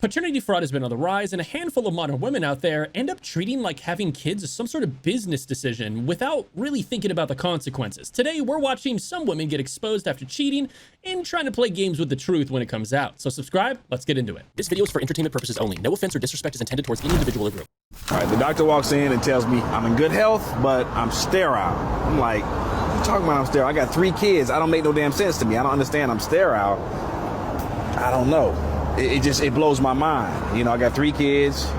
Paternity fraud has been on the rise, and a handful of modern women out there end up treating like having kids as some sort of business decision without really thinking about the consequences. Today, we're watching some women get exposed after cheating and trying to play games with the truth when it comes out. So subscribe, let's get into it. This video is for entertainment purposes only. No offense or disrespect is intended towards any individual or group. All right, the doctor walks in and tells me I'm in good health, but I'm sterile. I'm like, what are you talking about I'm sterile? I got 3 kids. I don't make no damn sense to me. I don't understand I'm sterile. I don't know. It blows my mind. You know, I got 3 kids.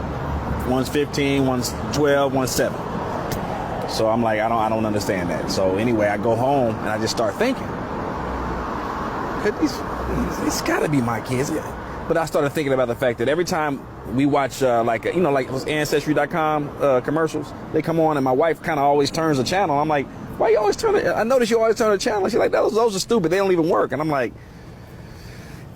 One's 15, one's 12, one's 7. So I'm like, I don't understand that. So anyway, I go home and I just start thinking, it's got to be my kids. But I started thinking about the fact that every time we watch like those ancestry.com commercials, they come on and my wife kind of always turns the channel. I'm like, why you always turn it? I notice you always turn the channel. She's like, those are stupid. They don't even work. And I'm like,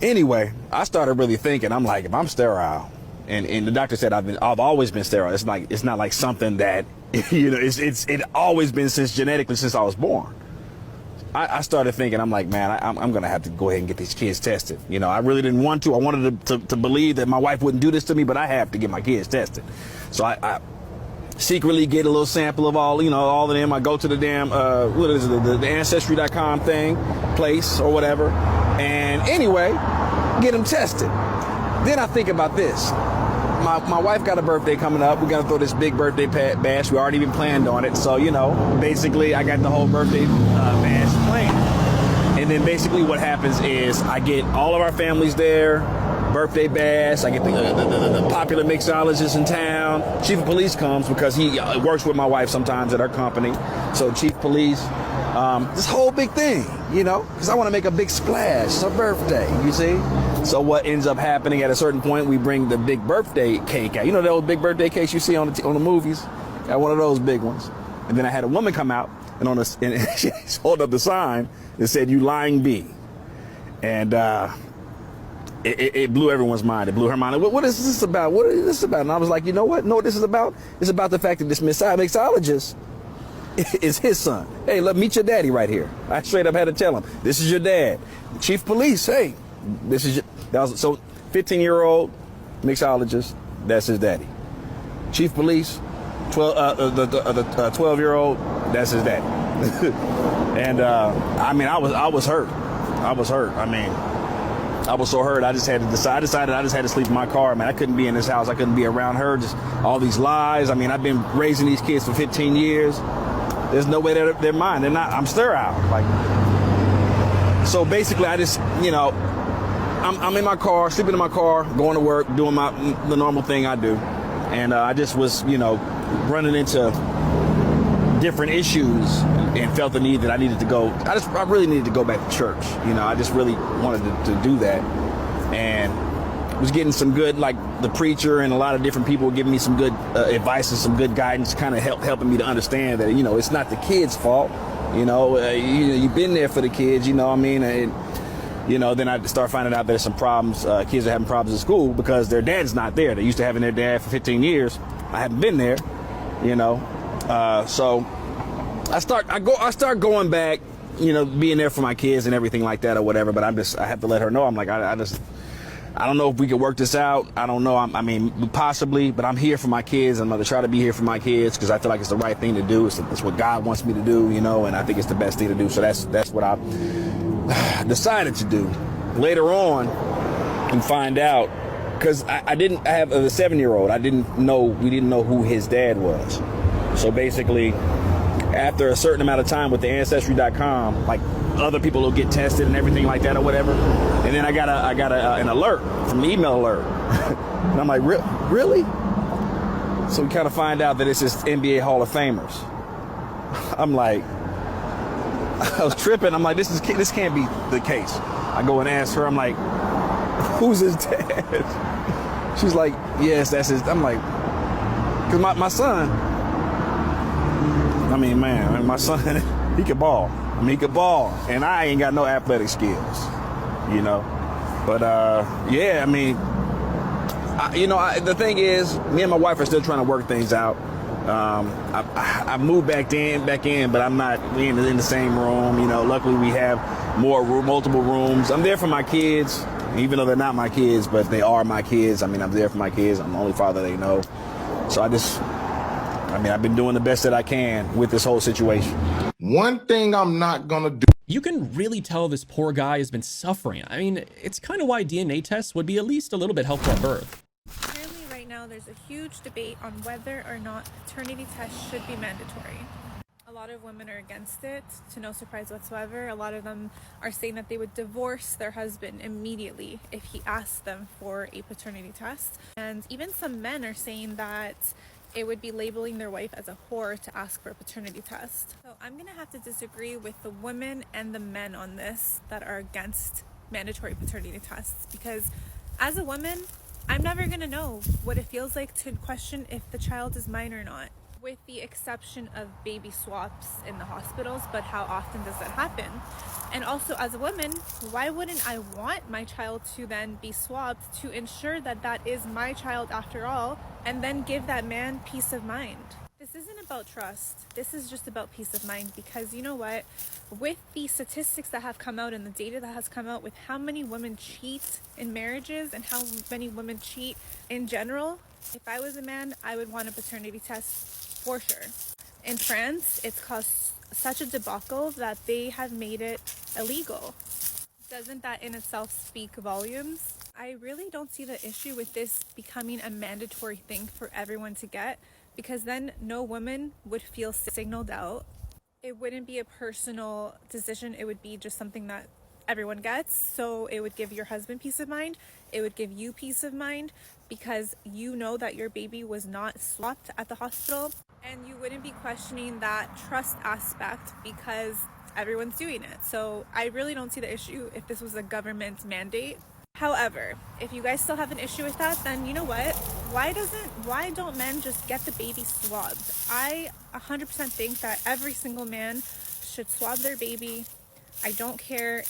anyway, I started really thinking, I'm like, if I'm sterile, and the doctor said I've always been sterile. It's not like something that, you know, it's always been genetically since I was born. I started thinking, I'm like, man, I'm going to have to go ahead and get these kids tested. You know, I really didn't want to. I wanted to believe that my wife wouldn't do this to me, but I have to get my kids tested. So I secretly get a little sample of all of them. I go to the damn, what is it, the ancestry.com place or whatever. And anyway, get them tested. Then I think about this. My wife got a birthday coming up. We're going to throw this big birthday bash. We already even planned on it. So, you know, basically I got the whole birthday bash planned. And then basically what happens is I get all of our families there, birthday bash. I get the popular mixologist in town. Chief of police comes because he works with my wife sometimes at our company. So chief of police, this whole big thing, you know, because I want to make a big splash. It's her birthday, you see? So what ends up happening at a certain point, we bring the big birthday cake out. You know those big birthday cakes you see on the movies? Got one of those big ones. And then I had a woman come out and she held up the sign that said, "You lying bee." And it blew everyone's mind. It blew her mind. What is this about? What is this about? And I was like, you know what? No, what this is about? It's about the fact that this mixologist is his son. Hey, let meet your daddy right here. I straight up had to tell him, this is your dad. Chief of police, hey, this is your, so 15-year-old mixologist, that's his daddy. Chief of police, 12-year-old, that's his daddy. And I mean, I was hurt. I mean, I was so hurt. I decided I just had to sleep in my car. Man, I couldn't be in this house. I couldn't be around her. Just all these lies. I mean, I've been raising these kids for 15 years. There's no way they're mine. They're not. I'm sterile. Like, so basically, I just, you know, I'm in my car, sleeping in my car, going to work, doing the normal thing I do, and I just was, you know, running into different issues and felt the need that I needed to go. I really needed to go back to church. You know, I just really wanted to do that, and was getting some good, like the preacher and a lot of different people were giving me some good advice and some good guidance, kind of helping me to understand that, you know, it's not the kids' fault. You know, you've been there for the kids, you know what I mean? And, you know, then I start finding out there's some problems. Kids are having problems at school because their dad's not there. They're used to having their dad for 15 years. I haven't been there, you know. So I start going back, you know, being there for my kids and everything like that or whatever. But I have to let her know. I'm like, I don't know if we can work this out. I don't know. I mean, possibly, but I'm here for my kids. I'm going to try to be here for my kids because I feel like it's the right thing to do. It's what God wants me to do, you know, and I think it's the best thing to do. So that's what I decided to do. Later on, and find out, because I have a 7-year-old. We didn't know who his dad was. So basically, after a certain amount of time with the ancestry.com, like other people will get tested and everything like that or whatever. And then I got an alert from the email alert. And I'm like, really? So we kind of find out that it's just NBA Hall of Famers. I'm like, I was tripping. I'm like, this can't be the case. I go and ask her, I'm like, who's his dad? She's like, yes, that's his. I'm like, because my son, I mean, man, my son, he could ball. I mean, he could ball, and I ain't got no athletic skills, you know. But yeah, I mean, the thing is, me and my wife are still trying to work things out. I moved back in, but I'm not in the same room. You know, luckily we have multiple rooms. I'm there for my kids, even though they're not my kids, but they are my kids. I mean, I'm there for my kids. I'm the only father they know. So I've been doing the best that I can with this whole situation. One thing I'm not gonna do. You can really tell this poor guy has been suffering. I mean, it's kind of why DNA tests would be at least a little bit helpful at birth. Apparently right now there's a huge debate on whether or not paternity tests should be mandatory. A lot of women are against it, to no surprise whatsoever. A lot of them are saying that they would divorce their husband immediately if he asked them for a paternity test. And even some men are saying that it would be labeling their wife as a whore to ask for a paternity test. So I'm gonna have to disagree with the women and the men on this that are against mandatory paternity tests, because as a woman, I'm never gonna know what it feels like to question if the child is mine or not, with the exception of baby swaps in the hospitals. But how often does that happen? And also, as a woman, why wouldn't I want my child to then be swapped to ensure that that is my child after all, and then give that man peace of mind? This isn't about trust. This is just about peace of mind, because you know what? With the statistics that have come out and the data that has come out with how many women cheat in marriages and how many women cheat in general, if I was a man, I would want a paternity test for sure. In France, it's caused such a debacle that they have made it illegal. Doesn't that in itself speak volumes? I really don't see the issue with this becoming a mandatory thing for everyone to get, because then no woman would feel signaled out. It wouldn't be a personal decision. It would be just something that everyone gets. So it would give your husband peace of mind. It would give you peace of mind, because you know that your baby was not swapped at the hospital, and you wouldn't be questioning that trust aspect because everyone's doing it. So I really don't see the issue if this was a government mandate. However, if you guys still have an issue with that, then you know what? Why don't men just get the baby swabbed? I 100% think that every single man should swab their baby. I don't care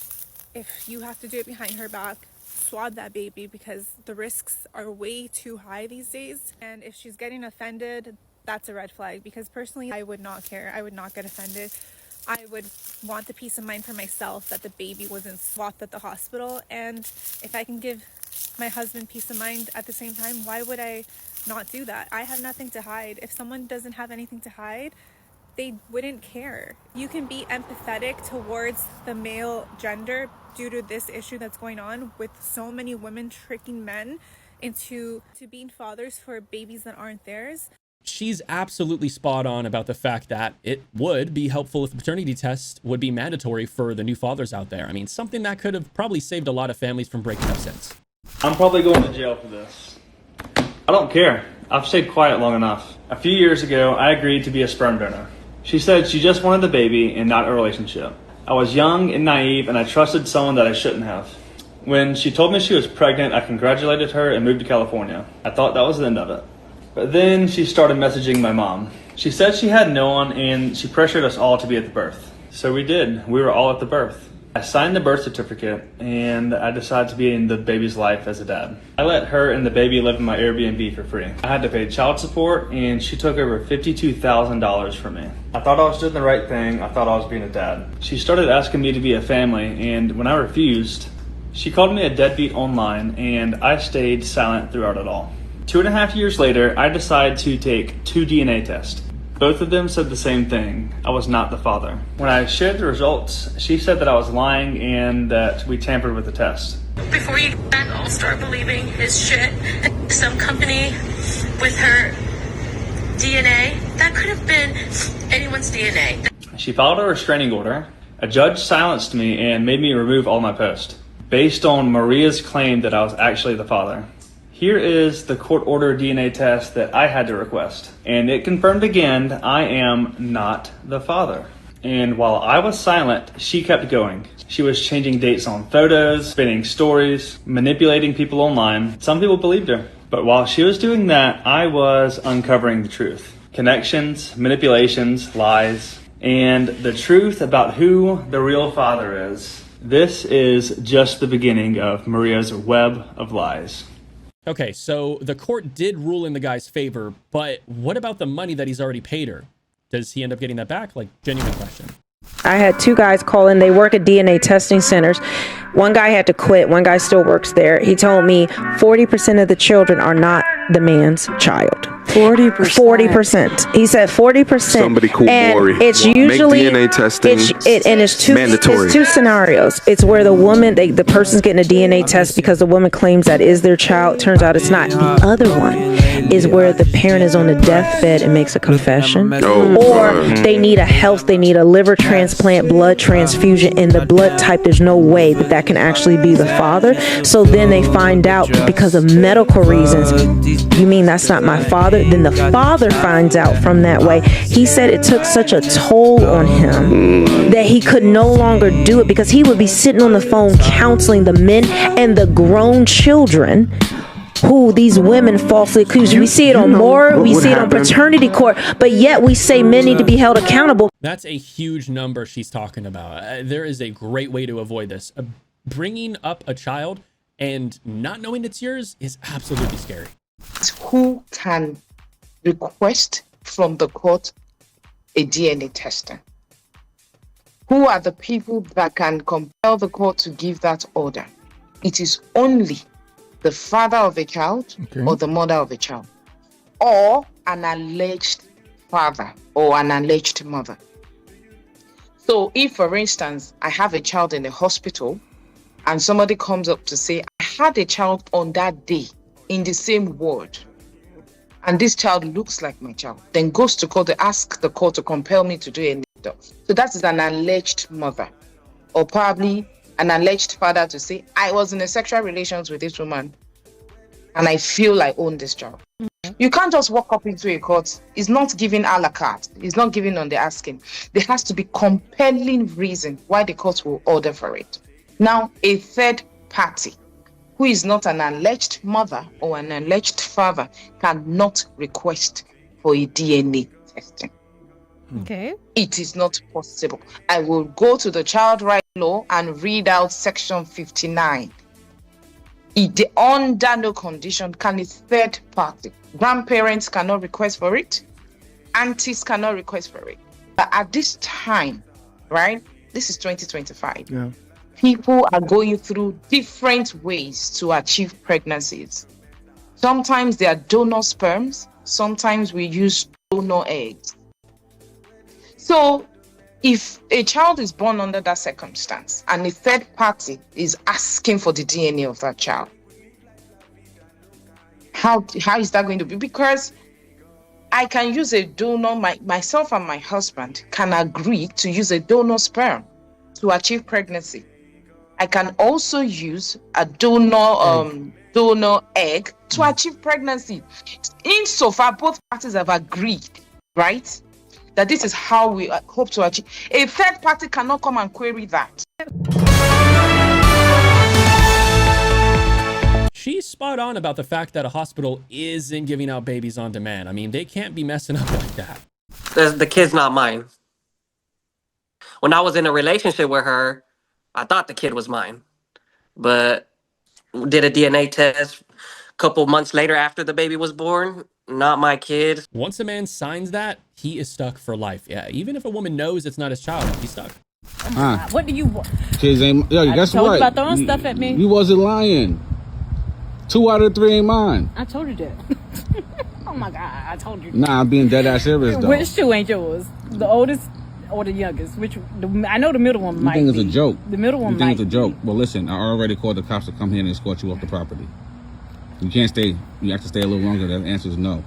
if you have to do it behind her back. Swab that baby, because the risks are way too high these days. And if she's getting offended, that's a red flag, because personally I would not care. I would not get offended. I would want the peace of mind for myself that the baby wasn't swapped at the hospital. And if I can give my husband peace of mind at the same time, why would I not do that? I have nothing to hide. If someone doesn't have anything to hide, they wouldn't care. You can be empathetic towards the male gender due to this issue that's going on with so many women tricking men into being fathers for babies that aren't theirs. She's absolutely spot on about the fact that it would be helpful if the paternity test would be mandatory for the new fathers out there. I mean, something that could have probably saved a lot of families from breaking up since. I'm probably going to jail for this. I don't care. I've stayed quiet long enough. A few years ago, I agreed to be a sperm donor. She said she just wanted the baby and not a relationship. I was young and naive, and I trusted someone that I shouldn't have. When she told me she was pregnant, I congratulated her and moved to California. I thought that was the end of it. But then she started messaging my mom. She said she had no one, and she pressured us all to be at the birth. So we did. We were all at the birth. I signed the birth certificate, and I decided to be in the baby's life as a dad. I let her and the baby live in my Airbnb for free. I had to pay child support, and she took over $52,000 from me. I thought I was doing the right thing. I thought I was being a dad. She started asking me to be a family, and when I refused, she called me a deadbeat online, and I stayed silent throughout it all. 2.5 years later, I decided to take 2 DNA tests. Both of them said the same thing. I was not the father. When I shared the results, she said that I was lying and that we tampered with the test. Before you all start believing his shit, some company with her DNA, that could have been anyone's DNA. She filed a restraining order. A judge silenced me and made me remove all my posts based on Maria's claim that I was actually the father. Here is the court-ordered DNA test that I had to request, and it confirmed again I am not the father. And while I was silent, she kept going. She was changing dates on photos, spinning stories, manipulating people online. Some people believed her. But while she was doing that, I was uncovering the truth. Connections, manipulations, lies, and the truth about who the real father is. This is just the beginning of Maria's web of lies. Okay, so the court did rule in the guy's favor, but what about the money that he's already paid her? Does he end up getting that back? Like, genuine question. I had 2 guys call in. They work at DNA testing centers. One guy had to quit. One guy still works there. He told me 40% of the children are not the man's child. 40%. He said 40%. Somebody call Maury. It's usually make DNA testing it's mandatory. It's 2 scenarios. It's where the woman, the person's getting a DNA test because the woman claims that is their child. Turns out it's not. The other one is where the parent is on the deathbed and makes a confession, or they need a liver transplant, blood transfusion, and the blood type. There's no way that can actually be the father. So then they find out because of medical reasons. You mean that's not my father? Then the father finds out from that way. He said it took such a toll on him that he could no longer do it because he would be sitting on the phone counseling the men and the grown children who these women falsely accuse. We see it on we see it on paternity court, but yet we say men need to be held accountable. That's a huge number she's talking about. There is a great way to avoid this. Bringing up a child and not knowing it's yours is absolutely scary. Who can request from the court a DNA testing? Who are the people that can compel the court to give that order? It is only the father of a child or the mother of a child, or an alleged father or an alleged mother. So if, for instance, I have a child in the hospital and somebody comes up to say, I had a child on that day in the same ward, and this child looks like my child, then goes to court to ask the court to compel me to do anything. So that is an alleged mother, or probably an alleged father to say, I was in a sexual relations with this woman and I feel I own this child. You can't just walk up into a court. It's not giving a la carte. It's not giving on the asking. There has to be compelling reason why the court will order for it. Now, a third party who is not an alleged mother or an alleged father cannot request for a DNA testing. Okay. It is not possible. I will go to the child rights law and read out section 59. Under no condition can a third party. Grandparents cannot request for it. Aunties cannot request for it. But at this time, right? This is 2025. Yeah. People are going through different ways to achieve pregnancies. Sometimes they are donor sperms. Sometimes we use donor eggs. So if a child is born under that circumstance and a third party is asking for the DNA of that child, how is that going to be? Because I can use a donor, myself and my husband can agree to use a donor sperm to achieve pregnancy. I can also use a donor egg to achieve pregnancy. Insofar both parties have agreed, right, that this is how we hope to achieve. A third party cannot come and query that. She's spot on about the fact that a hospital isn't giving out babies on demand. I mean, they can't be messing up like that. The kid's not mine. When I was in a relationship with her, I thought the kid was mine. But did a DNA test a couple months later after the baby was born. Not my kid. Once a man signs that, he is stuck for life. Yeah, even if a woman knows it's not his child, he's stuck. What do you want? Kids ain't. Yo, guess told what? You about throwing stuff at me. You wasn't lying. 2 out of 3 ain't mine. I told you that. Oh my God, I told you that. Nah, I'm being dead ass serious though. Which 2 ain't yours? The oldest or the youngest? I know the middle one might be. You think it's a joke? The middle one might be. You think it's a joke? Be. Well, listen, I already called the cops to come here and escort you off the property. You can't stay. You have to stay a little longer. The answer is no.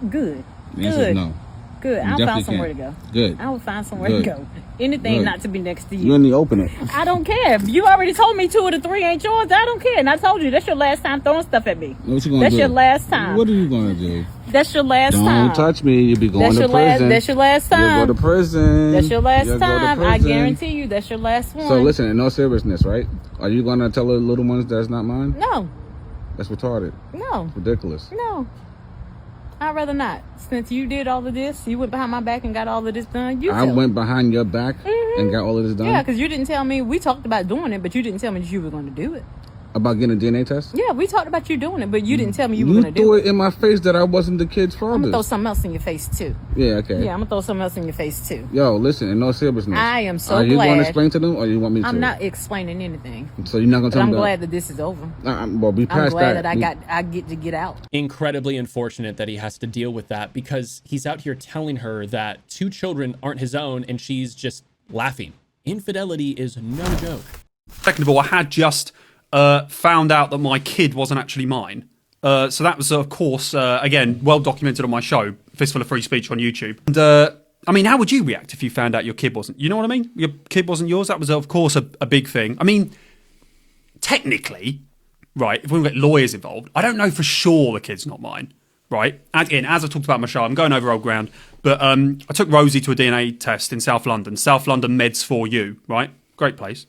Good. The answer is no. Good. I'll find somewhere to go. Good. I will find somewhere to go. Anything not to be next to you. You're in the opening. I don't care. You already told me 2 of the 3 ain't yours. I don't care. And I told you that's your last time throwing stuff at me. What you gonna that's do? Your last time. What are you gonna do? That's your last time. Don't touch me. You'll be going to prison. That's your last time. You'll go to prison. That's your last time. I guarantee you that's your last one. So listen, in all seriousness, right? Are you gonna tell the little ones that's not mine? No. That's retarded. No. It's ridiculous. No. I'd rather not. Since you did all of this, you went behind my back and got all of this done. I went behind your back and got all of this done? Yeah, because you didn't tell me. We talked about doing it, but you didn't tell me that you were going to do it. About getting a DNA test? Yeah, we talked about you doing it, but you didn't tell me you were going to do it. You threw it in my face that I wasn't the kid's father. I'm going to throw something else in your face, too. Yeah, okay. Yeah, I'm going to throw something else in your face, too. Yo, listen, in no seriousness. I am so glad. Are you glad. going to explain to them, or you want me to? I'm not explaining anything. So you're not going to tell them? I'm glad that this is over. Well, we passed I'm glad that. I get to get out. Incredibly unfortunate that he has to deal with that, because he's out here telling her that 2 children aren't his own, and she's just laughing. Infidelity is no joke. Second of all, I had just found out that my kid wasn't actually mine. So that was, of course, again, well documented on my show, Fistful of Free Speech on YouTube. And I mean, how would you react if you found out your kid wasn't? You know what I mean? Your kid wasn't yours. That was, of course, a big thing. I mean, technically, right, if we get lawyers involved, I don't know for sure the kid's not mine, right? Again, as I talked about in my show, I'm going over old ground, but I took Rosie to a DNA test in South London Meds 4U, right? Great place.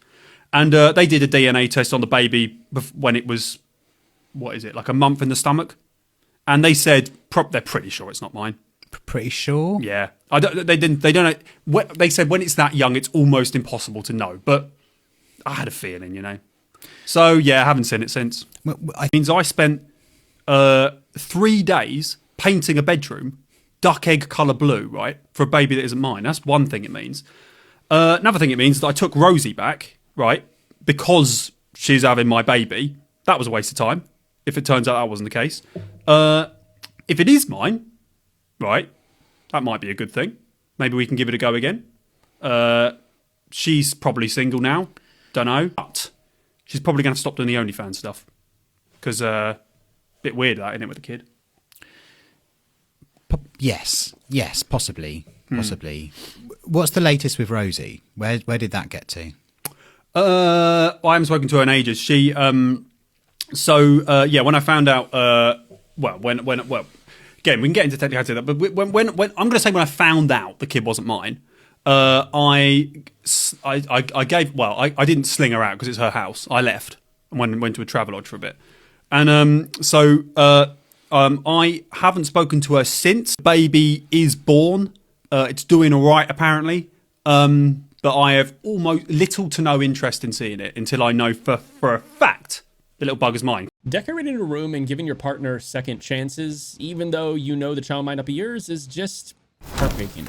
And they did a DNA test on the baby when it was, what is it, like a month in the stomach? And they said they're pretty sure it's not mine. Pretty sure? Yeah. They don't know. They said when it's that young, it's almost impossible to know. But I had a feeling, you know. So, yeah, I haven't seen it since. It means I spent 3 days painting a bedroom duck egg colour blue, right, for a baby that isn't mine. That's one thing it means. Another thing it means is that I took Rosie back, right, because she's having my baby. That was a waste of time, if it turns out that wasn't the case. If it is mine, right, that might be a good thing. Maybe we can give it a go again. She's probably single now. Don't know. But she's probably going to stop doing the OnlyFans stuff. Because bit weird that, isn't it, with a kid? Yes, possibly. What's the latest with Rosie? Where did that get to? I haven't spoken to her in ages. She, when I found out, again, we can get into technicality of that, but when I'm going to say when I found out the kid wasn't mine, I didn't sling her out because it's her house. I left and went to a travel lodge for a bit, and I haven't spoken to her since. Baby is born. It's doing all right apparently. But I have almost little to no interest in seeing it until I know for a fact the little bugger's mine. Decorating a room and giving your partner second chances, even though you know the child might not be yours, is just heartbreaking.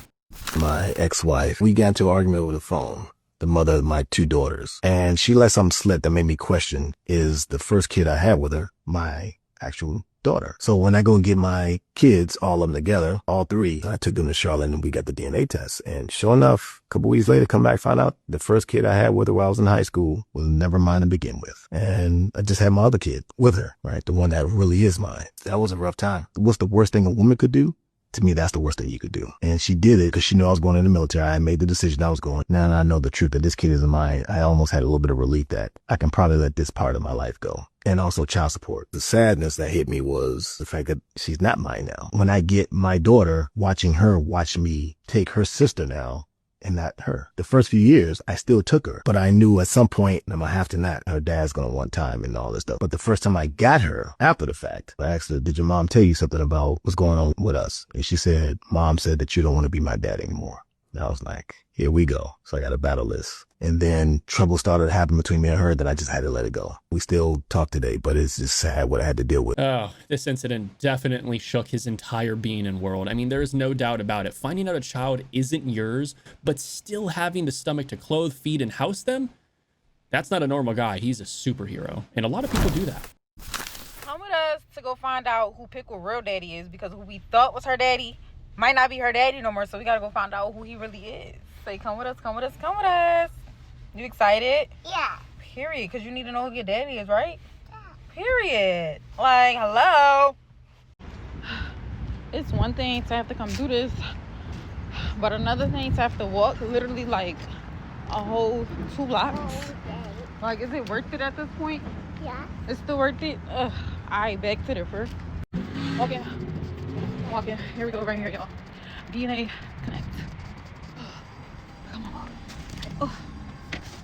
My ex-wife, we got into an argument over the phone, the mother of my 2 daughters, and she let something slip that made me question, is the first kid I had with her my actual daughter? So when I go and get my kids, all of them together, all 3, I took them to Charlotte and we got the DNA test. And sure enough, a couple weeks later, come back, find out the first kid I had with her while I was in high school was never mine to begin with. And I just had my other kid with her, right? The one that really is mine. That was a rough time. What's the worst thing a woman could do? To me, that's the worst thing you could do. And she did it because she knew I was going in the military. I made the decision I was going. Now that I know the truth that this kid isn't mine, I almost had a little bit of relief that I can probably let this part of my life go. And also child support. The sadness that hit me was the fact that she's not mine now. When I get my daughter, watching her watch me take her sister now, and not her. The first few years, I still took her, but I knew at some point I'm gonna have to not. Her dad's gonna want time and all this stuff. But the first time I got her, after the fact, I asked her, did your mom tell you something about what's going on with us? And she said, Mom said that you don't want to be my dad anymore. And I was like, here we go. So I got to battle this. And then trouble started to happen between me and her that I just had to let it go. We still talk today, but it's just sad what I had to deal with. Oh, this incident definitely shook his entire being and world. I mean, there's no doubt about it. Finding out a child isn't yours, but still having the stomach to clothe, feed, and house them, that's not a normal guy. He's a superhero. And a lot of people do that. Come with us to go find out who Pickle real daddy is, because who we thought was her daddy might not be her daddy no more, so we gotta go find out who he really is. Say, come with us, come with us, come with us. You excited? Yeah. Period, because you need to know who your daddy is, right? Yeah. Period. Like, hello? It's one thing to have to come do this, but another thing to have to walk literally like a whole 2 blocks. Oh, okay. Like, is it worth it at this point? Yeah. It's still worth it? Ugh. Alright, back to the first. Walking. Walking. Here we go, right here, y'all. DNA connect. Come on.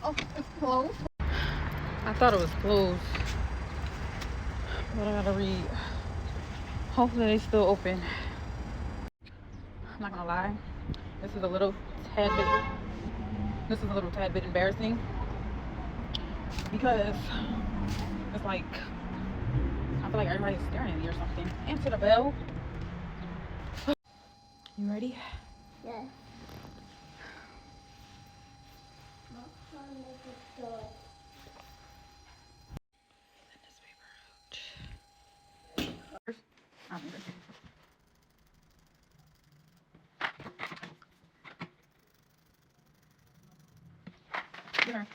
Oh, it's closed. I thought it was closed, but I gotta read. Hopefully they still open. I'm not gonna lie. This is a little tad bit embarrassing because It's like, I feel like everybody's staring at me or something. Answer the bell. You ready? Yeah. Here.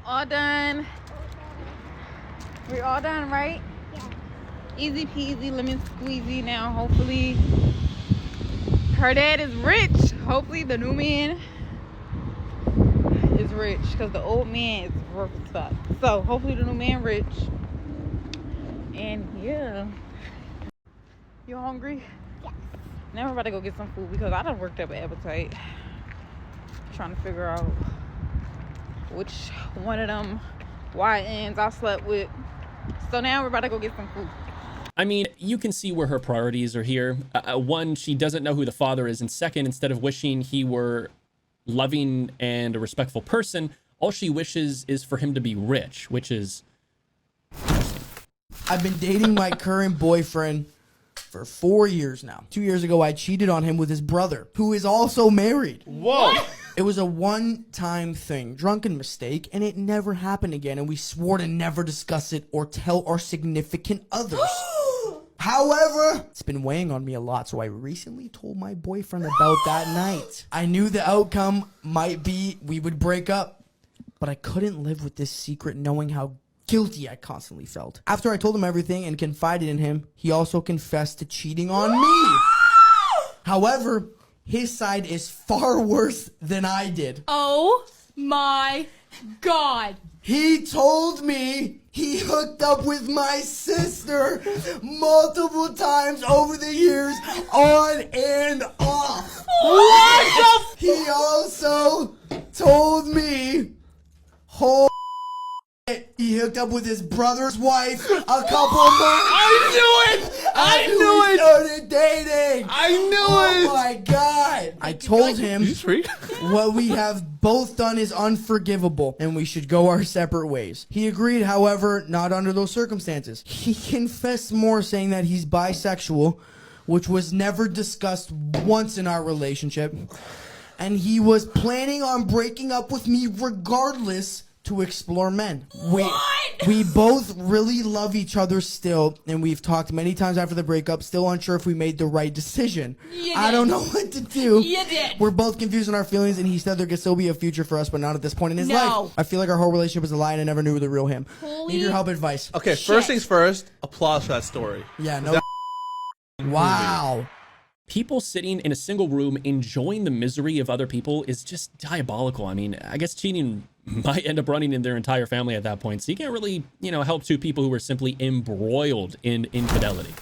All done. We're all done, right? Yeah. Easy peasy, lemon squeezy. Now, hopefully, her dad is rich. Hopefully, the new man is rich, because the old man is broke as fuck. So, hopefully, the new man rich. And yeah. You hungry? Yes. Now we're about to go get some food because I done worked up an appetite. Trying to figure out which one of them YNs I slept with. So now we're about to go get some food. I mean, you can see where her priorities are here. One, she doesn't know who the father is. And second, instead of wishing he were loving and a respectful person, all she wishes is for him to be rich, which is... I've been dating my current boyfriend for 4 years now. 2 years ago, I cheated on him with his brother, who is also married. Whoa! It was a one-time thing, drunken mistake, and it never happened again, and we swore to never discuss it or tell our significant others. However, it's been weighing on me a lot, so I recently told my boyfriend about that night. I knew the outcome might be we would break up, but I couldn't live with this secret knowing how guilty I constantly felt. After I told him everything and confided in him, he also confessed to cheating on me. However, his side is far worse than I did. Oh my God. He told me he hooked up with my sister multiple times over the years, on and off. What the He also told me, he hooked up with his brother's wife a couple months. I knew it! I knew it! Started dating. I knew it! Oh my God! I told him what we have both done is unforgivable and we should go our separate ways. He agreed, however, not under those circumstances. He confessed more, saying that he's bisexual, which was never discussed once in our relationship. And he was planning on breaking up with me regardless to explore men. We both really love each other still, and we've talked many times after the breakup, still unsure if we made the right decision. I don't know what to do. You did. We're both confused in our feelings, and he said there could still be a future for us, but not at this point in his No. life. I feel like our whole relationship is a lie, and I never knew the real him. Need your help, advice. Okay, first things first, applause for that story. Yeah, no. Wow. People sitting in a single room enjoying the misery of other people is just diabolical. I mean, I guess cheating might end up running in their entire family at that point. So you can't really, help two people who are simply embroiled in infidelity.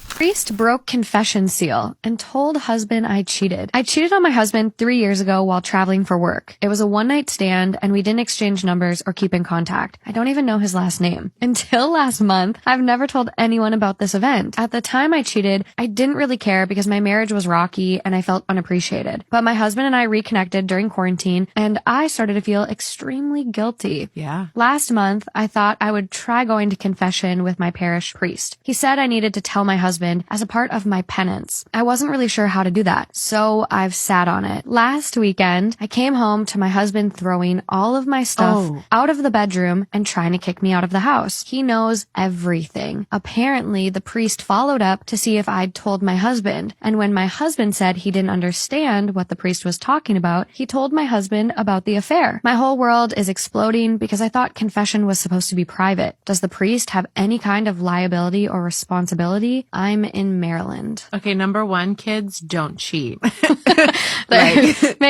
Priest broke confession seal and told husband I cheated. I cheated on my husband 3 years ago while traveling for work. It was a one-night stand and we didn't exchange numbers or keep in contact. I don't even know his last name. Until last month, I've never told anyone about this event. At the time I cheated, I didn't really care because my marriage was rocky and I felt unappreciated. But my husband and I reconnected during quarantine and I started to feel extremely guilty. Yeah. Last month, I thought I would try going to confession with my parish priest. He said I needed to tell my husband as a part of my penance. I wasn't really sure how to do that, so I've sat on it. Last weekend, I came home to my husband throwing all of my stuff out of the bedroom and trying to kick me out of the house. He knows everything. Apparently, the priest followed up to see if I'd told my husband, and when my husband said he didn't understand what the priest was talking about, he told my husband about the affair. My whole world is exploding because I thought confession was supposed to be private. Does the priest have any kind of liability or responsibility? I'm in Maryland. Okay, number one, kids, don't cheat. Make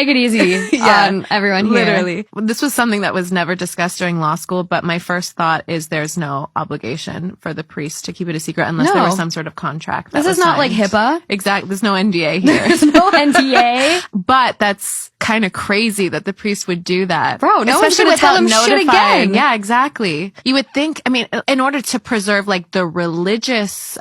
it easy on everyone here. Literally. This was something that was never discussed during law school, but my first thought is there's no obligation for the priest to keep it a secret unless there was some sort of contract. This is not like HIPAA. Exactly. There's no NDA here. There's no NDA. But that's kind of crazy that the priest would do that. Bro, no one's gonna tell him shit again. Yeah, exactly. You would think, I mean, in order to preserve like the religious,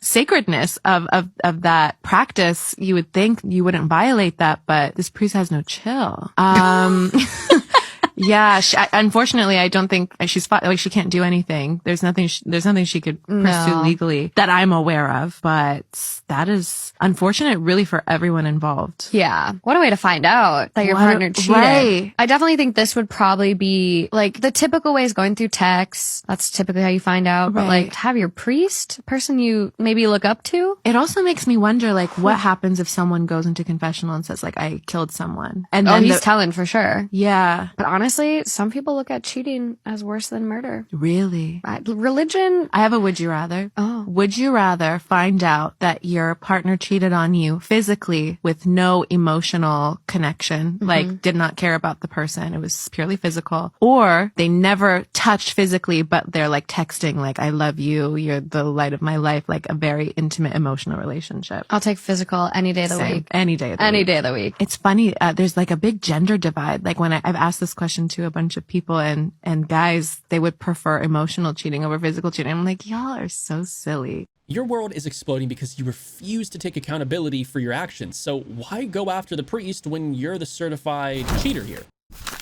sacredness of that practice. You would think you wouldn't violate that, but this priest has no chill. Yeah, unfortunately, I don't think she's like she can't do anything. There's nothing she could pursue legally that I'm aware of. But that is unfortunate, really, for everyone involved. Yeah, what a way to find out that your partner cheated. Right. I definitely think this would probably be like the typical way is going through texts. That's typically how you find out. But like, have your priest, person you maybe look up to. It also makes me wonder, like, what happens if someone goes into confessional and says, like, I killed someone, and then he's telling for sure. Yeah, but honestly, some people look at cheating as worse than murder. Really? Religion. I have a would you rather. Oh. Would you rather find out that your partner cheated on you physically with no emotional connection, like did not care about the person, it was purely physical, or they never touched physically, but they're like texting, like, I love you, you're the light of my life, like a very intimate emotional relationship? I'll take physical any day of the week. Any day of the week. Any day of the week. It's funny. There's like a big gender divide. Like when I've asked this question to a bunch of people, and guys, they would prefer emotional cheating over physical cheating. I'm like, y'all are so silly. Your world is exploding because you refuse to take accountability for your actions. So why go after the priest when you're the certified cheater here?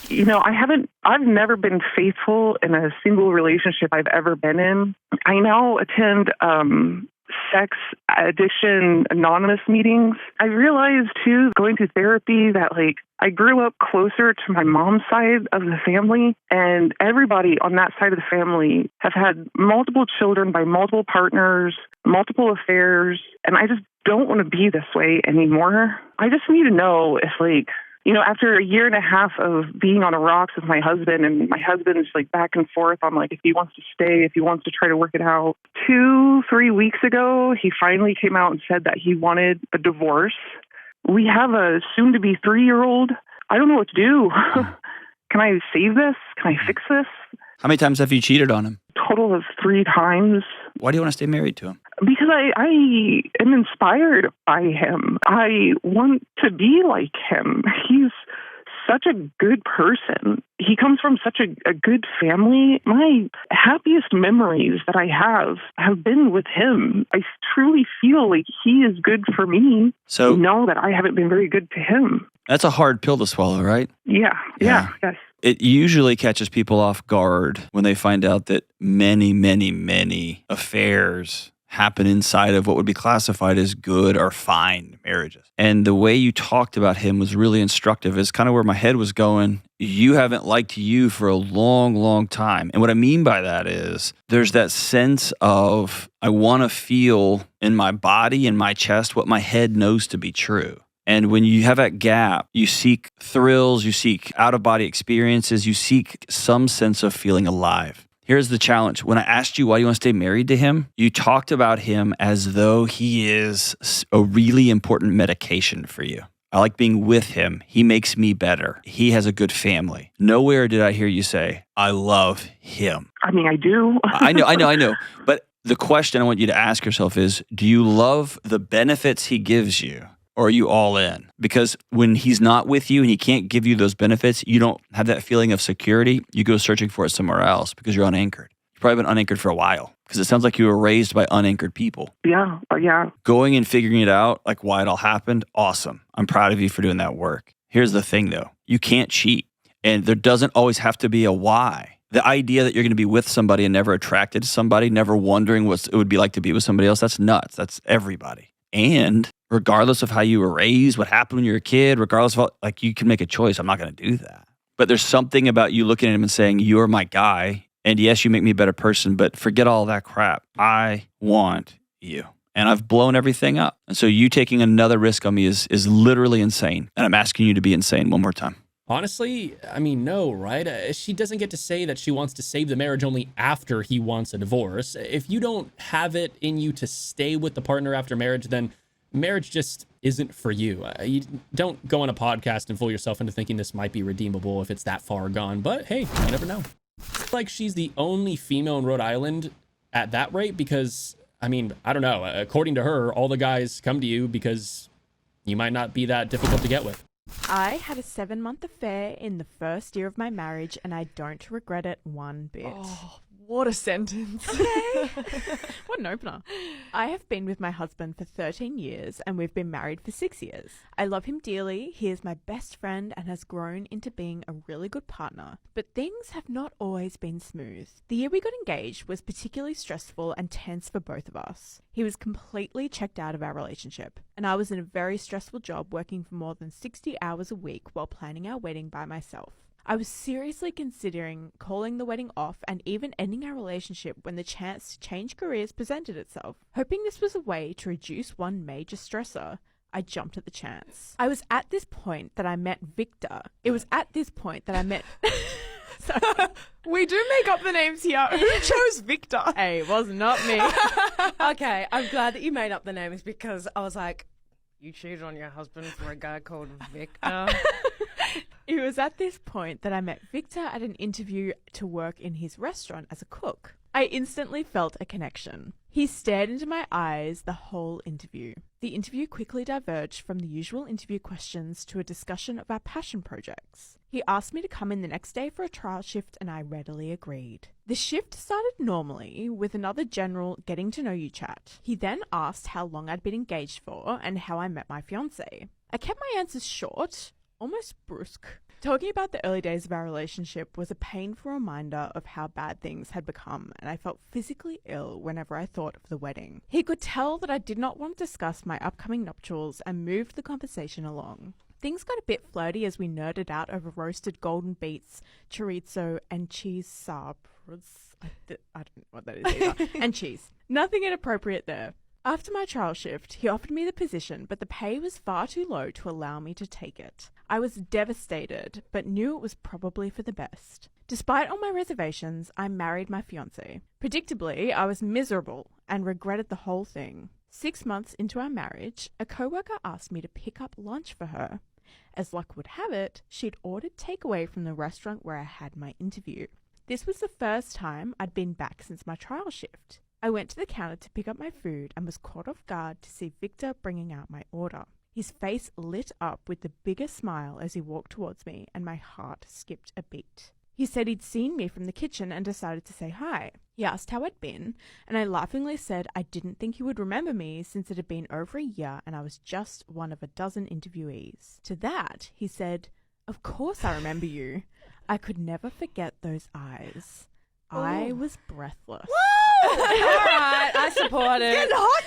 You know, I've never been faithful in a single relationship I've ever been in. I now attend sex addiction anonymous meetings. I realized too, going through therapy, that like I grew up closer to my mom's side of the family, and everybody on that side of the family have had multiple children by multiple partners, multiple affairs, and I just don't want to be this way anymore. I just need to know if, like, you know, after a year and a half of being on the rocks with my husband, and my husband's like back and forth on like if he wants to stay, if he wants to try to work it out. 2-3 weeks ago, he finally came out and said that he wanted a divorce. We have a soon-to-be 3-year-old. I don't know what to do. Can I save this? Can I fix this? How many times have you cheated on him? Total of 3 times. Why do you want to stay married to him? Because I am inspired by him. I want to be like him. He's such a good person. He comes from such a good family. My happiest memories that I have been with him. I truly feel like he is good for me. So know that I haven't been very good to him. That's a hard pill to swallow, right? Yeah, yes. It usually catches people off guard when they find out that many affairs happen inside of what would be classified as good or fine marriages. And the way you talked about him was really instructive. Is kind of where my head was going. You haven't liked you for a long time. And what I mean by that is there's that sense of I want to feel in my body, in my chest, what my head knows to be true. And when you have that gap, you seek thrills, you seek out-of-body experiences, you seek some sense of feeling alive. Here's the challenge. When I asked you why you want to stay married to him, you talked about him as though he is a really important medication for you. I like being with him. He makes me better. He has a good family. Nowhere did I hear you say, I love him. I mean, I do. I know. But the question I want you to ask yourself is, do you love the benefits he gives you? Or are you all in? Because when he's not with you and he can't give you those benefits, you don't have that feeling of security. You go searching for it somewhere else because you're unanchored. You've probably been unanchored for a while because it sounds like you were raised by unanchored people. Yeah. Going and figuring it out, like why it all happened, awesome. I'm proud of you for doing that work. Here's the thing though. You can't cheat. And there doesn't always have to be a why. The idea that you're going to be with somebody and never attracted to somebody, never wondering what it would be like to be with somebody else, that's nuts. That's everybody. And regardless of how you were raised, what happened when you were a kid, regardless of like you can make a choice. I'm not going to do that. But there's something about you looking at him and saying, you're my guy. And yes, you make me a better person, but forget all that crap. I want you. And I've blown everything up. And so you taking another risk on me is literally insane. And I'm asking you to be insane one more time. Honestly, I mean, no, right? She doesn't get to say that she wants to save the marriage only after he wants a divorce. If you don't have it in you to stay with the partner after marriage, then marriage just isn't for you. You don't go on a podcast and fool yourself into thinking this might be redeemable if it's that far gone. But hey, you never know. It's like she's the only female in Rhode Island at that rate because, I mean, I don't know. According to her, all the guys come to you because you might not be that difficult to get with. I had a 7-month affair in the first year of my marriage, and I don't regret it one bit. Oh, What a sentence. Okay. What an opener. I have been with my husband for 13 years and we've been married for 6 years. I love him dearly. He is my best friend and has grown into being a really good partner. But things have not always been smooth. The year we got engaged was particularly stressful and tense for both of us. He was completely checked out of our relationship, and I was in a very stressful job working for more than 60 hours a week while planning our wedding by myself. I was seriously considering calling the wedding off and even ending our relationship when the chance to change careers presented itself. Hoping this was a way to reduce one major stressor, I jumped at the chance. I was at this point that I met Victor. It was at this point that I met... We do make up the names here. Who chose Victor? Hey, it was not me. Okay, I'm glad that you made up the names because I was like, you cheated on your husband for a guy called Victor. It was at this point that I met Victor at an interview to work in his restaurant as a cook. I instantly felt a connection. He stared into my eyes the whole interview. The interview quickly diverged from the usual interview questions to a discussion of our passion projects. He asked me to come in the next day for a trial shift and I readily agreed. The shift started normally with another general getting to know you chat. He then asked how long I'd been engaged for and how I met my fiancé. I kept my answers short, almost brusque. Talking about the early days of our relationship was a painful reminder of how bad things had become, and I felt physically ill whenever I thought of the wedding. He could tell that I did not want to discuss my upcoming nuptials and moved the conversation along. Things got a bit flirty as we nerded out over roasted golden beets, chorizo, and cheese sabres. I don't know what that is either. And cheese. Nothing inappropriate there. After my trial shift, he offered me the position, but the pay was far too low to allow me to take it. I was devastated, but knew it was probably for the best. Despite all my reservations, I married my fiancé. Predictably, I was miserable and regretted the whole thing. 6 months into our marriage, a coworker asked me to pick up lunch for her. As luck would have it, she'd ordered takeaway from the restaurant where I had my interview. This was the first time I'd been back since my trial shift. I went to the counter to pick up my food and was caught off guard to see Victor bringing out my order. His face lit up with the biggest smile as he walked towards me, and my heart skipped a beat. He said he'd seen me from the kitchen and decided to say hi. He asked how I'd been, and I laughingly said I didn't think he would remember me since it had been over a year and I was just one of a dozen interviewees. To that, he said, "Of course I remember you." I could never forget those eyes. Ooh. I was breathless. Woo! All right, I support it. Get hot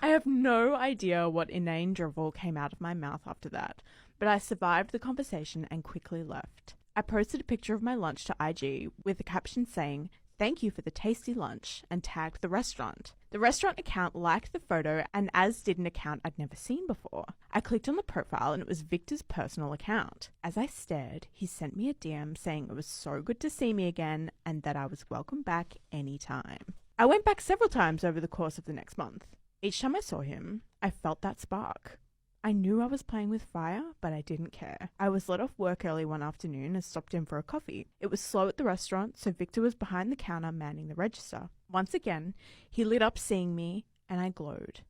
I have no idea what inane drivel came out of my mouth after that, but I survived the conversation and quickly left. I posted a picture of my lunch to IG with a caption saying, "Thank you for the tasty lunch," and tagged the restaurant. The restaurant account liked the photo, and as did an account I'd never seen before. I clicked on the profile and it was Victor's personal account. As I stared, he sent me a DM saying it was so good to see me again and that I was welcome back anytime. I went back several times over the course of the next month. Each time I saw him, I felt that spark. I knew I was playing with fire, but I didn't care. I was let off work early one afternoon and stopped in for a coffee. It was slow at the restaurant, so Victor was behind the counter manning the register. Once again, he lit up seeing me, and I glowed.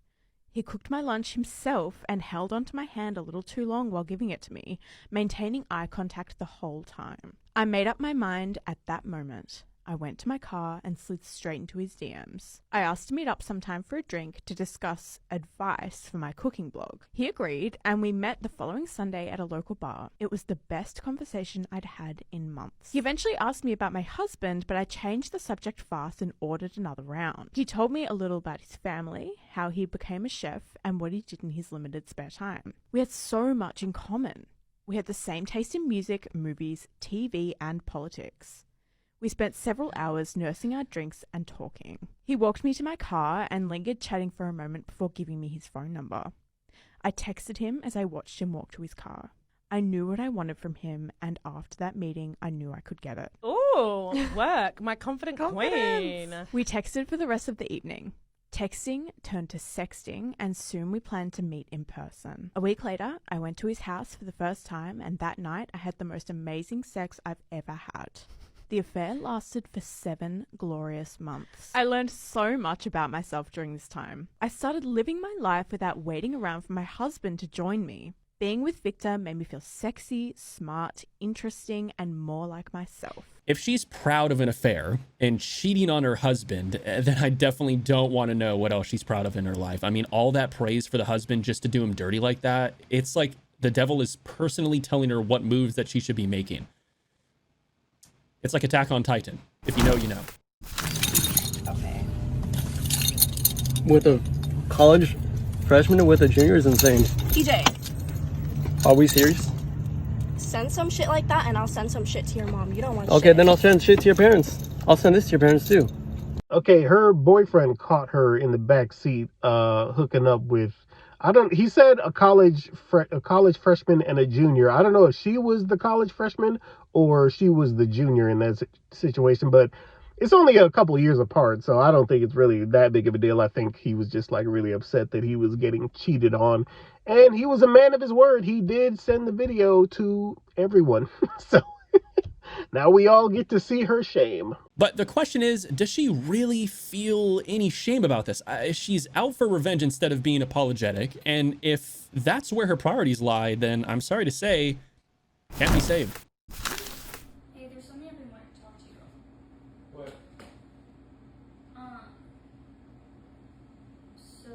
He cooked my lunch himself and held onto my hand a little too long while giving it to me, maintaining eye contact the whole time. I made up my mind at that moment. I went to my car and slid straight into his DMs. I asked to meet up sometime for a drink to discuss advice for my cooking blog. He agreed, and we met the following Sunday at a local bar. It was the best conversation I'd had in months. He eventually asked me about my husband, but I changed the subject fast and ordered another round. He told me a little about his family, how he became a chef, and what he did in his limited spare time. We had so much in common. We had the same taste in music, movies, TV, and politics. We spent several hours nursing our drinks and talking. He walked me to my car and lingered chatting for a moment before giving me his phone number. I texted him as I watched him walk to his car. I knew what I wanted from him, and after that meeting, I knew I could get it. Ooh, work. My confident queen. We texted for the rest of the evening. Texting turned to sexting, and soon we planned to meet in person. A week later, I went to his house for the first time, and that night I had the most amazing sex I've ever had. The affair lasted for 7 glorious months. I learned so much about myself during this time. I started living my life without waiting around for my husband to join me. Being with Victor made me feel sexy, smart, interesting, and more like myself. If she's proud of an affair and cheating on her husband, then I definitely don't want to know what else she's proud of in her life. I mean, all that praise for the husband just to do him dirty like that, it's like the devil is personally telling her what moves that she should be making. It's like Attack on Titan. If you know, you know. Okay. With a college freshman and with a junior is insane. TJ, Are we serious? send some shit like that and I'll send some shit to your mom. You don't want Okay, shit. then I'll send shit to your parents. I'll send this to your parents too. Okay, her boyfriend caught her in the back seat, hooking up with, he said a college freshman and a junior. I don't know if she was the college freshman or she was the junior in that situation, but it's only a couple of years apart, so I don't think it's really that big of a deal. I think he was just like really upset that he was getting cheated on, and he was a man of his word. He did send the video to everyone. So now we all get to see her shame. But the question is, does she really feel any shame about this? She's out for revenge instead of being apologetic. And if that's where her priorities lie, then I'm sorry to say, can't be saved. Hey, there's something I've been wanting to talk to you about. What? So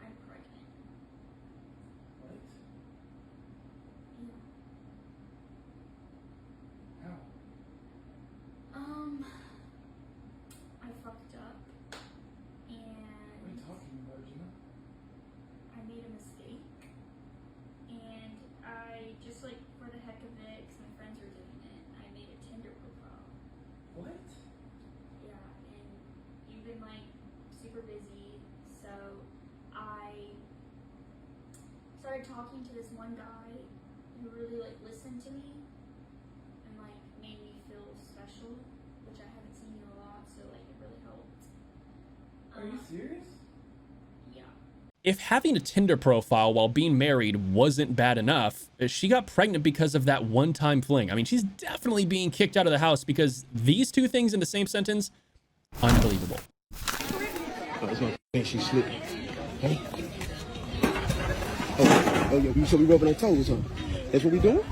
I'm pregnant. What? Yeah. How? I fucked up and What are you talking about, Gina? I made a mistake and I just like for the heck of it, because my friends were doing it, I made a Tinder profile. What? Yeah, and you've been like super busy, so I started talking to this one guy who really like listened to me and like made me feel special, which I haven't seen you a lot, so like it really helped. Are you serious? Yeah. If having a Tinder profile while being married wasn't bad enough, she got pregnant because of that one-time fling. I mean, she's definitely being kicked out of the house because these two things in the same sentence, unbelievable. And she slipped. Hey. Oh, yeah, so we rubbing our toes, huh? That's what we doing?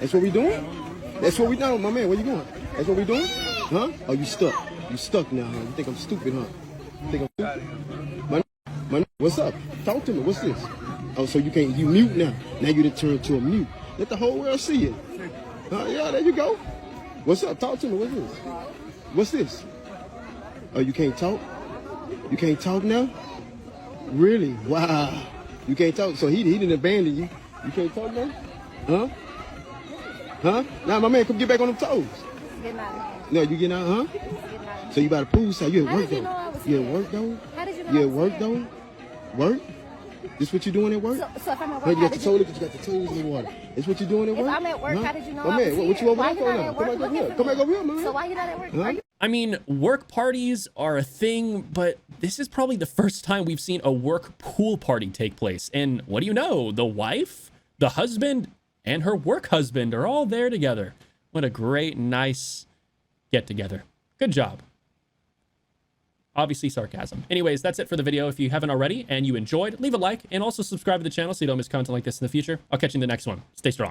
That's what we doing? That's what we doing, my man. Where you going? That's what we doing? Huh? Oh, you stuck. You stuck now, huh? You think I'm stupid, huh? You think I'm stupid? My, what's up? Talk to me. What's this? Oh, so you mute now. Now you done turned to a mute. Let the whole world see it. Yeah, there you go. What's up? Talk to me. What's this? What's this? Oh, you can't talk? You can't talk now? Really? Wow. You can't talk. So he didn't abandon you. You can't talk now? Huh? Huh? Now, my man, come get back on them toes. Getting out. No, you getting out, huh? Getting out. So you about to prove something. You at How work, did you though? know I was You at here? work, though? How did you know You I at was work, here? though? Work? This what you doing at work? So if I'm at work, Hey, you how got the did toe, you... look at you got the toes in the water. That's what you doing at If work? I'm at work, huh? how did you know My I man, was what here? you over Why there you for not now? at Come work back over looking here. for Come me? back over here, my man. So why you not at work? Huh? Are you... I mean, work parties are a thing, but this is probably the first time we've seen a work pool party take place. And what do you know? The wife, the husband, and her work husband are all there together. What a great, nice get together. Good job. Obviously sarcasm. Anyways, that's it for the video. If you haven't already and you enjoyed, leave a like and also subscribe to the channel so you don't miss content like this in the future. I'll catch you in the next one. Stay strong.